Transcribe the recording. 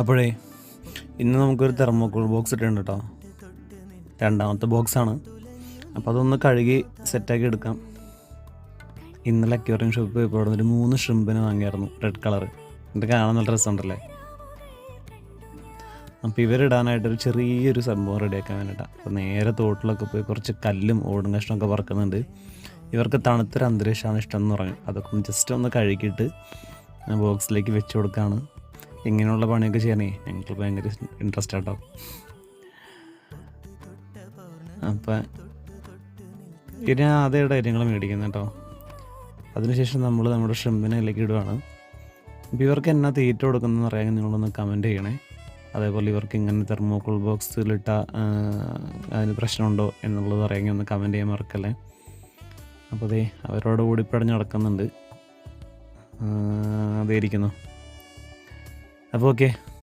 അപ്പോഴേ ഇന്ന് നമുക്കൊരു തെർമോക്കോൾ ബോക്സ് ഇട്ടുണ്ട് കേട്ടോ. രണ്ടാമത്തെ ബോക്സാണ്. അപ്പോൾ അതൊന്ന് കഴുകി സെറ്റാക്കി എടുക്കാം. ഇന്നലെ അക്വേറിയം ഷോപ്പിൽ പോയപ്പോൾ അവിടെ ഒരു 3 ഷ്രിമ്പിനെ വാങ്ങിയായിരുന്നു, റെഡ് കളർ. ഇത് കാണാൻ നല്ല രസമുണ്ടല്ലേ. അപ്പോൾ ഇവരിടാനായിട്ടൊരു ചെറിയൊരു സംഭവം റെഡിയാക്കാൻ വേണ്ടിയിട്ടാണ്. അപ്പോൾ നേരെ തോട്ടിലൊക്കെ പോയി കുറച്ച് കല്ലും ഓടും കഷ്ണമൊക്കെ പറക്കുന്നുണ്ട്. ഇവർക്ക് തണുത്തൊരു അന്തരീക്ഷമാണ് ഇഷ്ടം എന്ന് പറഞ്ഞു. അതൊക്കെ ഒന്ന് ജസ്റ്റ് ഒന്ന് കഴുകിയിട്ട് ബോക്സിലേക്ക് വെച്ച് കൊടുക്കുകയാണ്. ഇങ്ങനെയുള്ള പണിയൊക്കെ ചെയ്യാനേ ഞങ്ങൾക്ക് ഭയങ്കര ഇൻട്രസ്റ്റ് ആട്ടോ. അപ്പം ഇതിന് ആദ്യം കാര്യങ്ങൾ മേടിക്കുന്നത് കേട്ടോ. അതിനുശേഷം നമ്മൾ നമ്മുടെ ഷ്രിമ്പിനെ അതിലേക്ക് ഇടുകയാണ്. അപ്പോൾ ഇവർക്ക് എന്നാ തീറ്റ കൊടുക്കുന്നതെന്ന് അറിയാമെങ്കിൽ നിങ്ങളൊന്ന് കമൻറ്റ് ചെയ്യണേ. അതേപോലെ ഇവർക്ക് ഇങ്ങനെ തെർമോക്കോൾ ബോക്സിലിട്ട അതിന് പ്രശ്നമുണ്ടോ എന്നുള്ളത് അറിയാമെങ്കിൽ ഒന്ന് കമൻറ്റ് ചെയ്യാൻ മറക്കല്ലേ. അപ്പോൾ അതേ അവരോട് ഓടിപ്പടഞ്ഞ് നടക്കുന്നുണ്ട്. അതേ ഇരിക്കുന്നു. അപ്പോൾ ഓക്കെ.